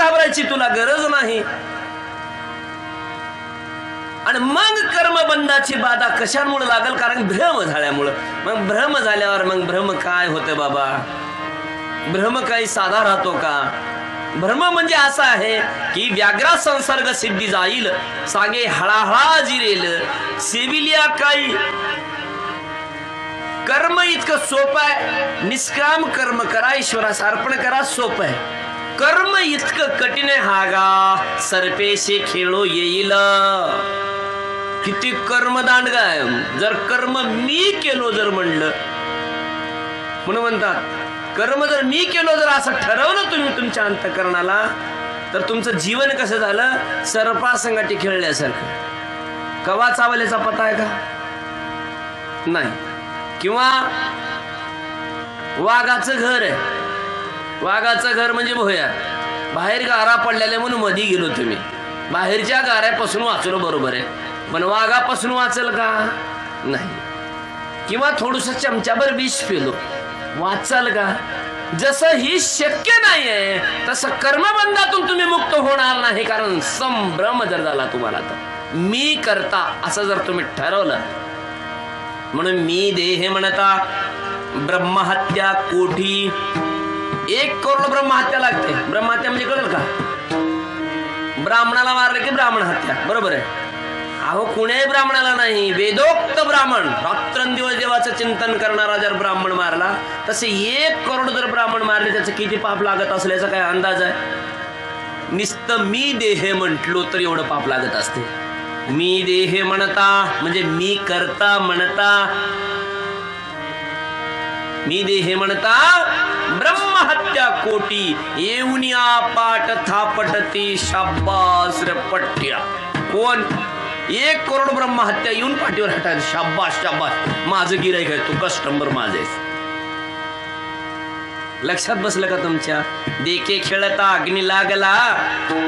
घाबरायची तुला गरज नाही. आणि मग कर्मबंधाची बाधा कशामुळे लागल? कारण भ्रम झाल्यामुळं. मग भ्रम झाल्यावर मग भ्रम काय होते बाबा? भ्रम काही साधा राहतो का? भ्रम म्हणजे असा आहे की व्याघ्रा संसर्ग सिद्धी जाईल, सांगे हळाहळा जिरेल, सेविलिया काही. कर्म इतकं सोपं आहे, निष्काम कर्म करा, ईश्वरास अर्पण करा, सोपं आहे. कर्म इतकं कठीण आहे, हागा सर्पेशी खेळू येईल. किती कर्मदांड काय. जर कर्म मी केलो जर म्हणलं, म्हणून म्हणतात कर्म जर मी केलो जर असं ठरवलं तुम्ही तुमच्या अंतःकरणाला, तर तुमचं जीवन कसं झालं? सर्पासंगाटी खेळल्यासारखं. कवा चावल्याचा पता आहे का? नाही. किंवा वाघाचं घर आहे, वाघाचं घर म्हणजे भोया, बाहेर गारा पडलेल्या म्हणून मध्ये गेलो तुम्ही, बाहेरच्या गाऱ्यापासून वाचलो बरोबर आहे, पण वाघापासून वाचल का? नाही. किंवा थोडस चमच्याभर विष पिलो, वाचाल का? जसं ही शक्य नाही आहे तसं कर्मबंधातून तुम्ही मुक्त होणार नाही. कारण संभ्रम जर झाला तुम्हाला, तर मी करता असं जर तुम्ही ठरवलं. म्हणून मी देह म्हणता ब्रह्महत्या कोठी. 1 करोड ब्रह्महत्या लागते. ब्रह्महत्या म्हणजे कळलं का? ब्राह्मणाला मारलं की ब्राह्मण हत्या, बरोबर आहे. अहो कुणीही ब्राह्मणाला नाही, वेदोक्त ब्राह्मण, रात्रंदिवस देवाचं चिंतन करणारा जर ब्राह्मण मारला, तसे 1 करोड जर ब्राह्मण मारले, त्याचं किती पाप लागत असल्याचा काय अंदाज आहे? नुसतं मी देह म्हटलो तर एवढं पाप लागत असते. मी देह म्हणता म्हणजे मी करता म्हणता, मी देह म्हणता ब्रह्महत्या कोटी. येऊनिया पाठ थापटती शाब्बास रे पट्ट्या. कोण? 1 करोड ब्रह्महत्या येऊन पाठीवर हटायला, शाब्बास शाब्बास, माझं गिराईक आहे, तू कस्टमर माझे. लक्षात बसलं का तुमच्या? देखे खेळता अग्नी लागला,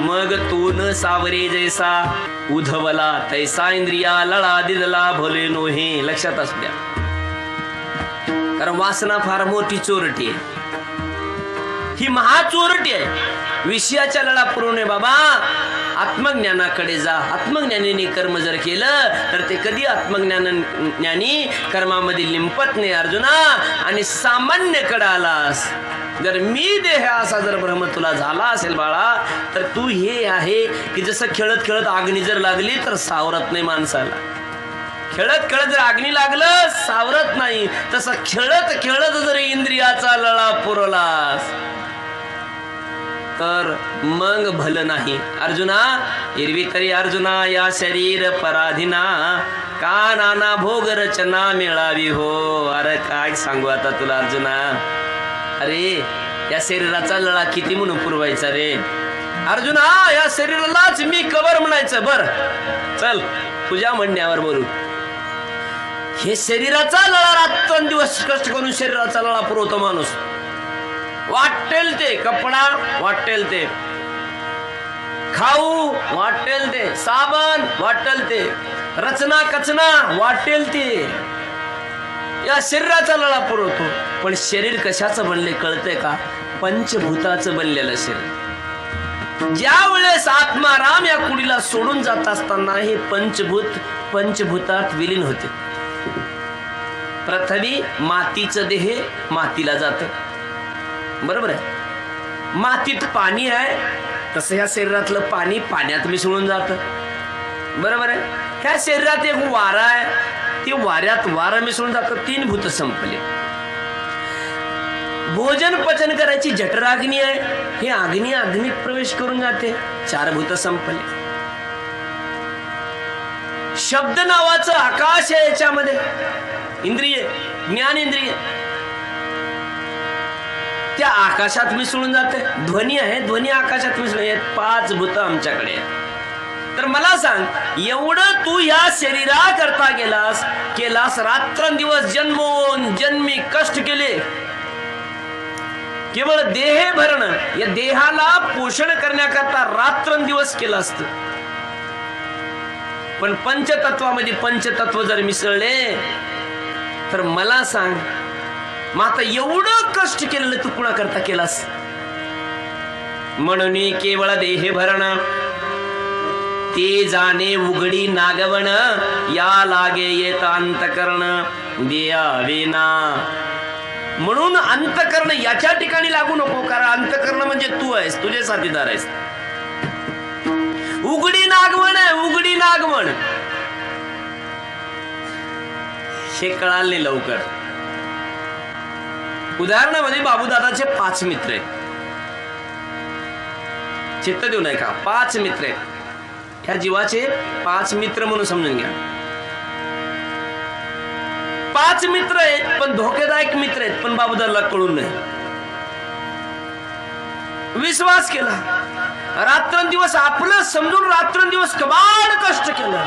मग तू न सावरे जैसा उधवला तैसा इंद्रिया लळा दिदला भले नोहे. लक्षात असू द्या. कारण वासना फार मोठी चोरटी आहे, ही महाचोरटी आहे. विषयाच्या लळा पुरवणे बाबा, आत्मज्ञानाकडे जा. आत्मज्ञानीने कर्म जर केलं तर ते कधी आत्मज्ञानी कर्मामध्ये लिंपत नाही अर्जुना. आणि सामान्यकडे आलास, जर मी देह असा जर भ्रम तुला झाला असेल बाळा, तर तू हे आहे की जसं खेळत खेळत अग्नी जर लागली तर सावरत नाही माणसाला. खेळत खेळत जर अग्नी लागलं सावरत नाही, तसं खेळत खेळत जर इंद्रियाचा लळा पुरवलास तर मग भलं नाही. अर्जुना एरवी तरी अर्जुना या शरीर पराधीना, का नाना भोग रचना मिळावी हो. अरे काय सांगू आता तुला अर्जुना. अरे या शरीराचा लळा किती म्हणून पुरवायचा रे अर्जुना. या शरीरालाच मी कवर म्हणायचं. बर चल तुझ्या म्हणण्यावर बोलू. हे शरीराचा लळा रात्रंदिवस कष्ट करून शरीराचा लळा पुरवतो माणूस. वाटेल ते कपडा, वाटेल ते खाऊ, वाटेल ते साबण, वाटेल ते रचना कचना, वाटेल ते या शरीराचा लळा पुरवतो. पण शरीर कशाचं बनले कळतंय का? पंचभूताचं बनलेलं शरीर. ज्या वेळेस आत्माराम या कुडीला सोडून जात असताना हे पंचभूतात विलीन होते. पृथ्वी मातीचं देह मातीला जातं, बरोबर आहे. मातीत पाणी आहे, तसं ह्या शरीरातलं पाणी पाण्यात मिसळून जातं, बरोबर आहे. ह्या शरीरात एक वारा आहे, ते वाऱ्यात वारा मिसळून जातं. 3 भूत संपले. भोजन पचन करायची जठराग्नी आहे, हे अग्नीत प्रवेश करून जाते. 4 भूत संपले. शब्द नावाचं आकाश आहे, याच्यामध्ये इंद्रिय, ज्ञानेंद्रिय, त्या आकाशात मिसळून जाते. ध्वनी आहे, ध्वनी आकाशात मिसळून. 5 भूत आमच्याकडे आहे. तर मला सांग, एवढं तू या शरीरा करता केलास, रात्रंदिवस जन्मोन जन्मी कष्ट केले, केवळ देह भरणं, या देहाला पोषण करण्याकरता रात्रंदिवस केलं असतं. पण पंचतत्वामध्ये पंचतत्व जर मिसळले तर मला सांग, मग आता एवढं कष्ट केलेलं तू कुणा करता केलास? म्हणून केवळ देह भरण ते जाणे उघडी नागवण या लागे येत अंतकरण द्यावे ना. म्हणून अंतकरण याच्या ठिकाणी लागू नको, कारण अंतकरण म्हणजे तू आहेस, तुझे साथीदार आहेस. उघडी नागवण आहे, उघडी नागवण हे कळाल नाही लवकर. उदाहरणामध्ये बाबूदादाचे 5 मित्र आहेत. चित्त देऊ नये का, 5 मित्र आहेत. ह्या जीवाचे 5 मित्र म्हणून समजून घ्या. 5 मित्र आहेत, पण धोकेदायक मित्र आहेत, पण बाबूदादाला कळून नाही. विश्वास केला, रात्रंदिवस आपलं समजून रात्रंदिवस कबाड कष्ट केलं,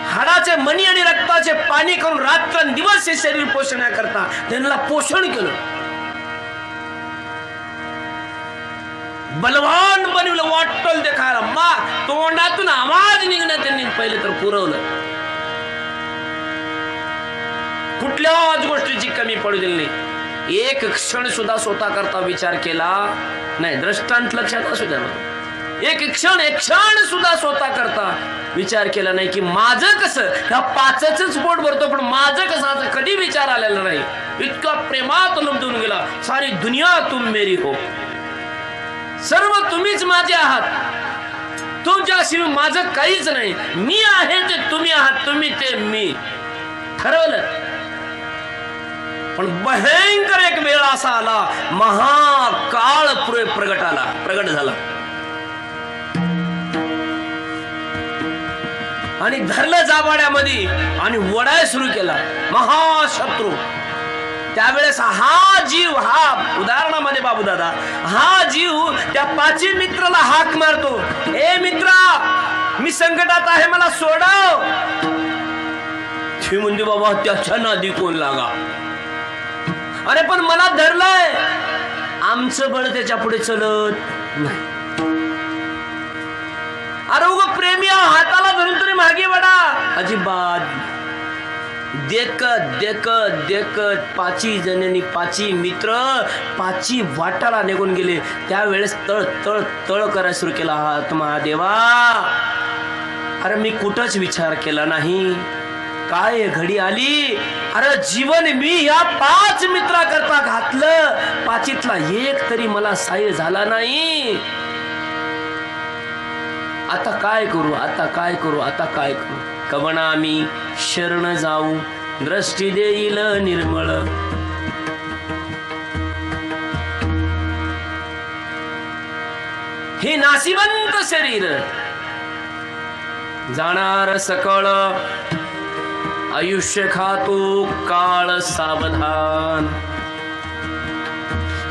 हाडाचे मणी आणि रक्ताचे पाणी करून रात्रंदिवस हे शरीर पोषण्याकरता त्यांना पोषण केलं. बलवान बनवलं, वाटल ते खायला. तोंडातून आवाज निघणं त्यांनी पहिले तर पुरवलं. कुठल्याच गोष्टीची कमी पडू दिली नाही. एक क्षण सुद्धा स्वतः करता विचार केला नाही. दृष्टांत लक्षात असू द्या. एक क्षण सुद्धा स्वतः करता विचार केला नाही की माझं कसं, ह्या 5च पोट भरतो पण माझं कसं, असं कधी विचार आलेला नाही. इतका प्रेमात लुब्धून गेला. सारी दुनिया तुम मेरी हो, सर्व तुम्हीच माझे आहात, तुमच्याशिवाय माझं काहीच नाही. मी आहे ते तुम्ही आहात, तुम्ही ते मी, ठरवलं. पण भयंकर एक वेळ असा आला, महाकाळ प्रगट झाला आणि धरलं जाबाड्यामध्ये आणि वडाय सुरू केला. महाशत्रू. त्यावेळेस हा जीव, हा उदाहरणामध्ये बाबूदादा, हा जीव त्या 5 मित्राला हाक मारतो, ए मित्रा, मी संकटात आहे, मला सोडव. ती म्हणजे बाबा त्याच्या नादी कोण लागा. अरे पण मला धरलंय. आमचं बळ त्याच्या पुढे चलत नाही. अरे उगा प्रेमी हाताला धरून तरी मागे वडा. अजिबात. देखत 5 जणांनी 5 मित्र 5 वाटाला निघून गेले. त्यावेळेस तळ तळ तळ करायला सुरू केला. आत्मा देवा, अरे मी कुठंच विचार केला नाही, काय घडी आली. अरे जीवन मी या 5 मित्रा करता घातलं, 5तला एक तरी मला साह्य झाला नाही. आता काय करू, आता काय करू, आता काय करू. कवना मी शरण जाऊ, दृष्टी देईल निर्मळ. हे नासिवंत शरीर जाणार सकळ, आयुष्य खातो काळ सावधान.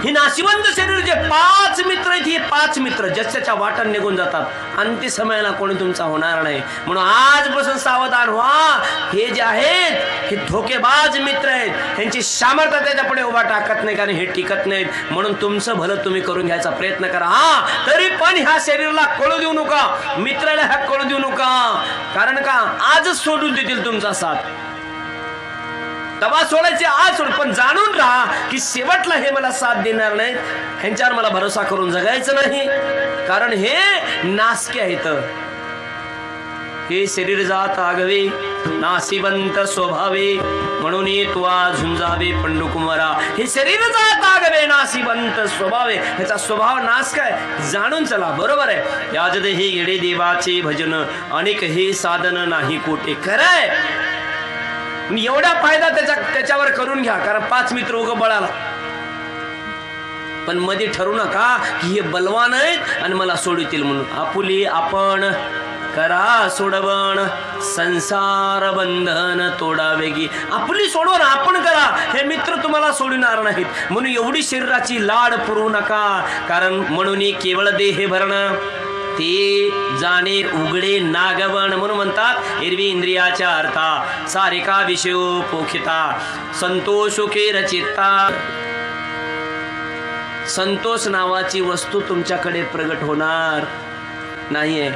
हे नाशिवंत शरीर जे 5 मित्र आहेत, हे 5 मित्र ज्याच्या वाटण निघून जातात. अंतिम समयाला कोणी तुमचा होणार नाही. म्हणून आजपासून सावधान व्हा. हे जे आहेत हे धोकेबाज मित्र आहेत. यांची सामर्थ्य त्याच्या पुढे उभा टाकत नाही, कारण हे टिकत नाहीत. म्हणून तुमचं भलं तुम्ही करून घ्यायचा प्रयत्न करा. हा तरी पण ह्या शरीराला कळू देऊ नका, मित्राला ह्या कळू देऊ नका. कारण का आजच सोडून देतील तुमचा साथ. तवा सोडायचे आज सोड, पण जाणून राहा की शेवटला हे मला साथ देणार नाहीत. ह्यांच्यावर मला भरोसा करून जगायचं नाही, कारण हे नासके आहेत. हे शरीर जात आगवे, नासिवंत स्वभावे, म्हणून तुवा झुंजावे पंडुकुमारा. हे शरीर जात आगवे, नासिवंत स्वभावे. ह्याचा स्वभाव नाश काय जाणून चला. बरोबर आहे. याज हे येडे देवाचे भजन, अनेक हे साधन नाही कोटे. खरंय, एवढा फायदा त्याच्यावर करून घ्या, कारण 5 मित्र उग बळाला. पण मध्ये ठरू नका की हे बलवान आहेत आणि मला सोडतील म्हणून. आपुली आपण करा सोडवण, संसार बंधन तोडावेगी. आपली सोडवण आपण करा, हे मित्र तुम्हाला सोडणार नाहीत. म्हणून एवढी शरीराची लाड पुरवू नका, कारण म्हणून केवळ देह भरण ते जाणे उघडे नागवण. म्हणून म्हणतात एरवी इंद्रियाच्या अर्था सारिका विषयो पोखिता, संतोषोके रचिता. संतोष नावाची वस्तू तुमच्याकडे प्रगट होणार नाहीये,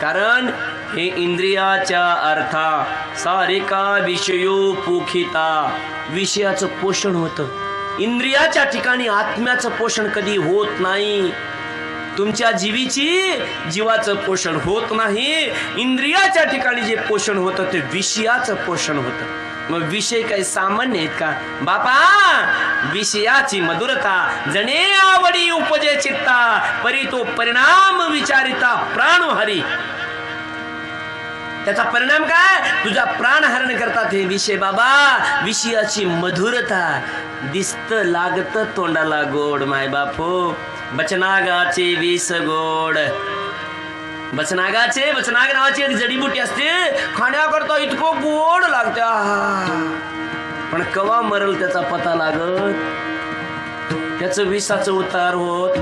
कारण हे इंद्रियाच्या अर्था सारिका विषयो पोखिता. विषयाचं पोषण होतं. इंद्रियाच्या ठिकाणी आत्म्याचं पोषण कधी होत नाही. तुमच्या जीवाचं पोषण होत नाही. इंद्रियाच्या ठिकाणी जे पोषण होतं ते विषयाचं पोषण होतं. मग विषय काही सामान्य आहेत का बापा? विषयाची मधुरता जणे आवडी उपजे चित्ता, परी तो परिणाम विचारिता प्राणहरी. त्याचा परिणाम काय? तुझा प्राणहरण करतात हे विषय बाबा. विषयाची मधुरता दिसत लागत तोंडाला गोड. माय बापो बचनागाचे विष गोड. बचनाग नावाची एक जडीबुटी असते, खाण्याकरता इतकं गोड लागते, पण कवा मरल त्याचा पता लागत, त्याचं विषाचं उतार होत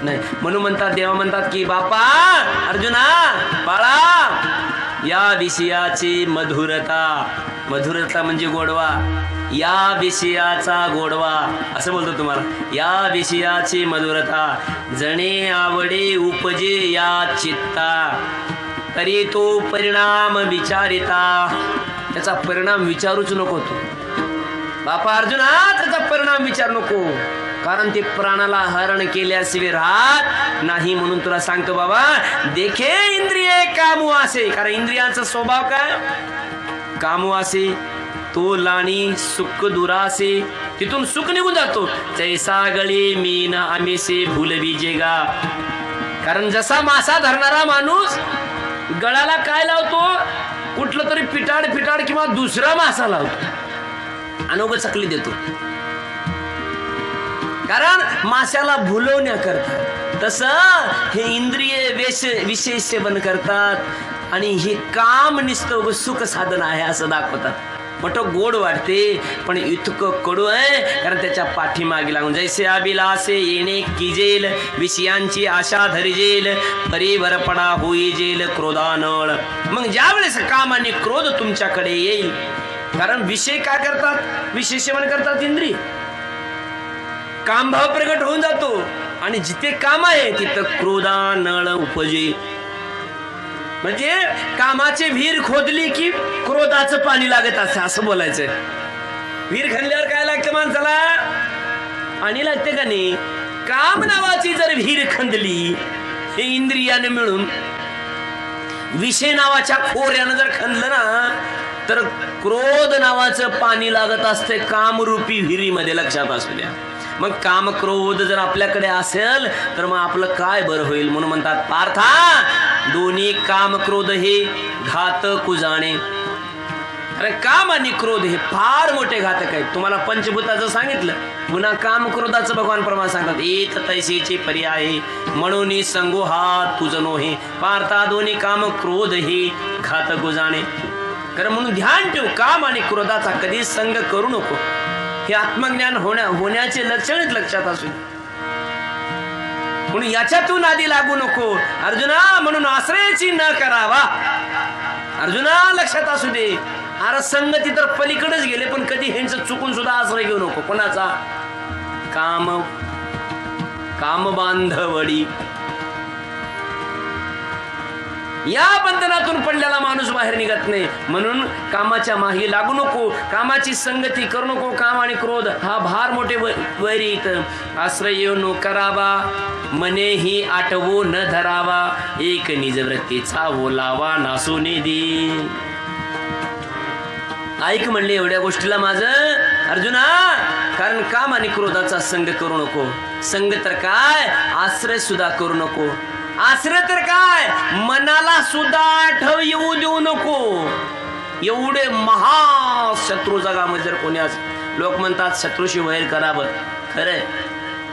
नाही. म्हणून म्हणतात, देवा म्हणतात की बापा अर्जुना बाळा, या विषयाची मधुरता, मधुरता म्हणजे गोडवा, या विषयाचा गोडवा असं बोलतो तुम्हाला. या विषयाची मधुरता जणे आवडे उपजे या चित्ता, तरी तो परिणाम विचारिता. त्याचा परिणाम विचारूच नको तू बापा अर्जुना, त्याचा परिणाम विचार नको, कारण ते प्राणाला हरण केल्याशिवाय राहत नाही. म्हणून तुला सांगतो बाबा, देखे इंद्रिये कामू असे, कारण इंद्रियांचा स्वभाव काय? कामू असे, तो लाणी सुख दुरासे, तिथून सुख निघून जातो. जैसा गळी मीन आमिसे भूलविजेगा. कारण जसा मासा धरणारा माणूस गळाला काय लावतो? कुठलं तरी पिटाड किंवा दुसरा मासा लावतो, अनोख चकली देतो, कारण माशाला भुलवण्याकरता. तसं हे इंद्रिय विषय सेवन करतात आणि हे काम निस्तं सुख साधन आहे असं दाखवतात. मोठं गोड वाटते पण इतकं कडू आहे, कारण त्याच्या पाठीमागे लागून जैसे अभिलाषे येणे किजेल, विषयांची आशा धरिजेल, परिवरपणा होईजेल क्रोधानळ. मग ज्या वेळेस काम आणि क्रोध तुमच्याकडे येईल, कारण विषय काय करतात? विषय सेवन करतात इंद्रिय, कामभाव प्रगट होऊन जातो आणि जिथे काम आहे तिथं क्रोधानळ उपजे. म्हणजे कामाचे विहीर खोदली की क्रोधाचं पाणी लागत असं, असं बोलायचं. विहीर खणल्यावर काय लागतं माणसाला? पाणी लागते का नाही? काम नावाची जर विहीर खंदली हे इंद्रियाने मिळून, विषय नावाच्या खोऱ्यानं जर खणलं ना, तर क्रोध नावाचं पाणी लागत असते कामरूपी विहिरीमध्ये. लक्षात असू द्या. मग काम क्रोध जर आपल्याकडे असेल तर मग आपलं काय बरं होईल? म्हणून म्हणतात पार्था, दोन्ही काम क्रोध हे घात कुजाणे. अरे काम आणि क्रोध हे फार मोठे घातक आहेत. तुम्हाला पंचभूताचं सांगितलं, पुन्हा काम क्रोधाचं भगवान परमात्मा सांगतात, एत तैसेचे पर्याय म्हणून संगो हात तुझनो हे पार्था, दोन्ही काम क्रोध हे घात कुजाणे. कारण म्हणून ध्यान ठेव, काम आणि क्रोधाचा कधी संग करू नको. हे आत्मज्ञान होण्याचे लक्षण लक्षात असू. म्हणून याच्यातून आधी लागू नको अर्जुना. म्हणून आश्रयाची न करावा अर्जुना, लक्षात असू दे. अरे संगती तर पलीकडेच गेले, पण कधी ह्यांचं चुकून सुद्धा आश्रय घेऊ नको. कोणाचा? काम बांधवडी. या बंधनातून पडलेला माणूस बाहेर निघत नाही. म्हणून कामाच्या मागे लागू नको, कामाची संगती करू नको. काम आणि क्रोध हा भार मोठे वैरीत. आश्रय नो करावा, मनेही आठवो न धरावा, एक निज वृत्तीचा ओलावा नासू निधी. ऐक म्हणले एवढ्या गोष्टीला माझं अर्जुना, कारण काम आणि क्रोधाचा संग करू नको. संग तर काय, आश्रय सुद्धा करू नको. आश्रय तर काय, मनाला सुद्धा आठव येऊ देऊ नको. एवढे महाशत्रू जगामध्ये जर कोणी असं, लोक म्हणतात शत्रूशी वैर करावं. खरंय,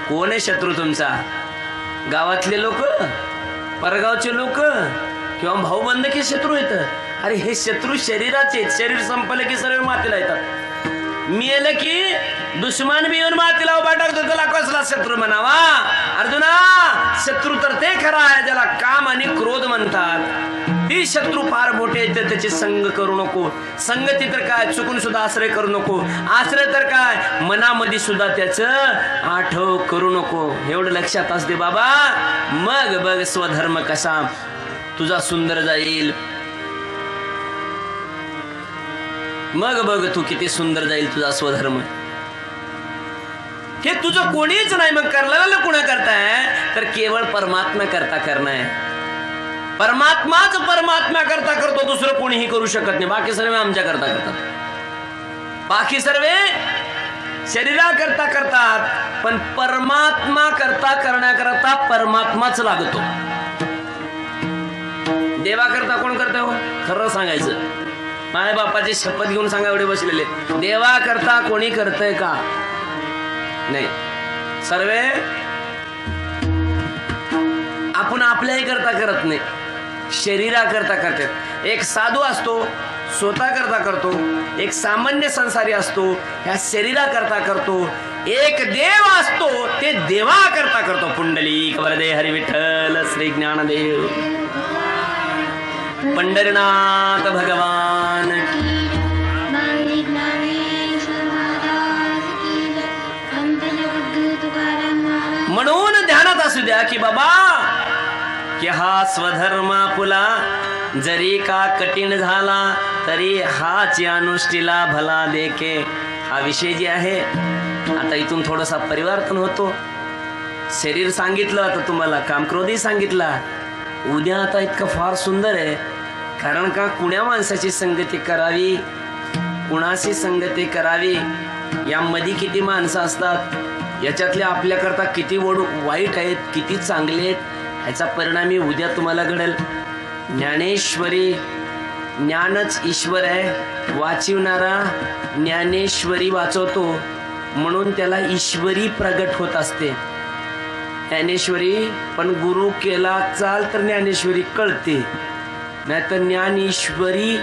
कोण आहे शत्रू तुमचा? गावातले लोक, परगावचे लोक किंवा भाऊबंधकी शत्रू आहेत? अरे हे शत्रू शरीराचे. शरीर संपलं की सर्व मातीला येतात. मेलं की दुश्मन बी येऊन मातीला उभा टाकतो, त्याला कसला शत्रू म्हणावा? अर्जुना, शत्रू तर ते खरा आहे ज्याला काम आणि क्रोध म्हणतात. ती शत्रू फार मोठे आहेत, त्याची संग करू नको. संगती तर काय, चुकून सुद्धा आश्रय करू नको. आश्रय तर काय, मनामध्ये सुद्धा त्याचं आठव करू नको. एवढं लक्षात असते बाबा. मग बघ स्वधर्म कसा तुझा सुंदर जाईल. मग बघ तू किती सुंदर जाईल तुझा स्वधर्म. हे तुझं कोणीच नाही, मग करणाऱ्याला कुणा करताय तर केवळ परमात्मा करता करणं आहे. परमात्माच परमात्मा करता करतो, दुसरं कोणीही करू शकत नाही. बाकी सर्व आमच्या करता करतात, बाकी सर्व शरीरा करता करतात, पण परमात्मा करता करण्याकरता परमात्माच लागतो. देवा करता कोण करता हो? खरं सांगायचं, माझ्या बापाची शपथ घेऊन सांगा, एवढे बसलेले, देवा करता कोणी करतय का? नाही. सर्वे आपण आपल्याही करता करत नाही, शरीरा करता करतात. एक साधू असतो स्वतः करता करतो, एक सामान्य संसारी असतो ह्या शरीरा करता करतो, एक देव असतो ते देवा करता करतो. पुंडलिक वरदे हरी विठ्ठल श्री ज्ञानदेव पंढरीनाथ भगवान. म्हणून ध्यानात असू द्या की बाबा की हा स्वधर्म आपुला जरी का कठीण झाला तरी हाच अनुष्ठीला भला देखे. हा विषय जे आहे आता इथून थोडासा परिवर्तन होतो. शरीर सांगितलं आता तुम्हाला, कामक्रोधी सांगितला. उद्या आता इतकं फार सुंदर आहे, कारण का कुण्या माणसाची संगती करावी, कुणाशी संगती करावी, यामध्ये किती माणसं असतात, याच्यातले आपल्याकरता किती वाईट आहेत, किती चांगले आहेत, ह्याचा परिणामी उद्या तुम्हाला घडेल. ज्ञानेश्वरी, ज्ञानच ईश्वर आहे. वाचवणारा ज्ञानेश्वरी वाचवतो म्हणून त्याला ईश्वरी प्रगट होत असते. ज्ञानेश्वरी पण गुरु केला चाल तर ज्ञानेश्वरी कळते, नाहीतर ज्ञान ईश्वरी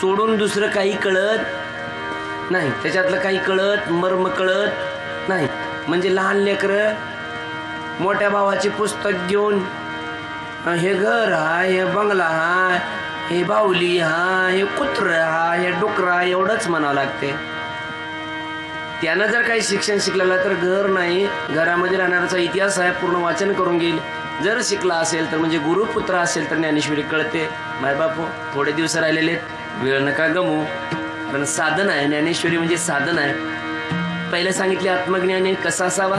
सोडून दुसरं काही कळत नाही, त्याच्यातलं काही कळत मर्म कळत नाही. म्हणजे लहान लेकरं मोठ्या भावाचे पुस्तक घेऊन हे घर हा, हे बंगला हा, हे बाहुली हा, हे कुत्र हा, हे डुकरा, एवढंच म्हणावं लागते. त्यानं जर काही शिक्षण शिकलेलं तर घर नाही, घरामध्ये राहणाऱ्याचा इतिहास आहे पूर्ण वाचन करून घेईल. जर शिकला असेल तर म्हणजे गुरुपुत्र असेल तर ज्ञानेश्वरी कळते. मायबापू थोडे दिवस राहिलेले, वेळ नका गमू, कारण साधन आहे. ज्ञानेश्वरी म्हणजे साधन आहे. पहिले सांगितले आत्मज्ञानी कसा असावा,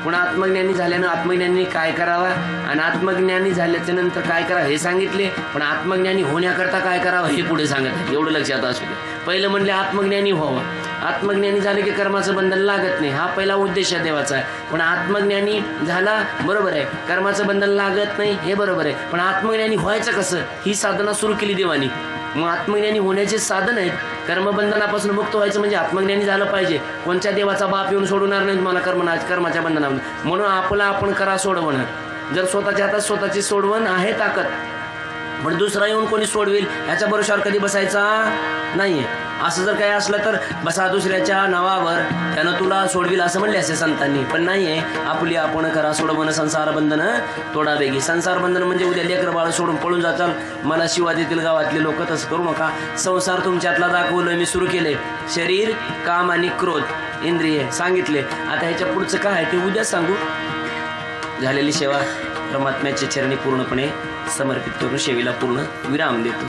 पुन्हा आत्मज्ञानी झाल्यानं आत्मज्ञानी काय करावा, आणि आत्मज्ञानी झाल्याच्या नंतर काय करावं हे सांगितले. पण आत्मज्ञानी होण्याकरता काय करावं हे पुढे सांगत, एवढं लक्षात असू दे. पहिलं म्हणले आत्मज्ञानी व्हावं, आत्मज्ञानी झालं की कर्माचं बंधन लागत नाही, हा पहिला उद्देश देवाचा आहे. पण आत्मज्ञानी झाला बरोबर आहे, कर्माचं बंधन लागत नाही हे बरोबर आहे, पण आत्मज्ञानी व्हायचं कसं ही साधना सुरू केली देवानी. मग आत्मज्ञानी होण्याचे साधन आहेत. कर्मबंधनापासून मुक्त व्हायचं म्हणजे आत्मज्ञानी झालं पाहिजे. कोणत्या देवाचा बाप येऊन सोडवणार नाही मला कर्माच्या बंधनामध्ये, म्हणून आपला आपण करा सोडवणार. जर स्वतःच्या हातात स्वतःची सोडवण आहे ताकद, पण दुसरा येऊन कोणी सोडवेल ह्याच्या भरोशावर कधी बसायचा नाहीये. असं जर काही असलं तर बसा दुसऱ्याच्या नावावर, त्यानं तुला सोडविल असं म्हणले असे संतांनी, पण नाहीये. आपली आपण करा सोडवणं, संसार बंधन तोडा बेगी. संसार बंधन म्हणजे उद्या लेकर बाळ सोडून पळून जाचाल, मला शिवा देतील गावातले लोक, तसं करू नका. संसार तुमच्यातला दाखवलं मी, सुरू केले. शरीर, काम आणि क्रोध, इंद्रिय सांगितले. आता ह्याच्या पुढचं काय आहे ते उद्या सांगू. झालेली सेवा परमात्म्याच्या चरणी पूर्णपणे समर्पित करून सेवेला पूर्ण विराम देतो.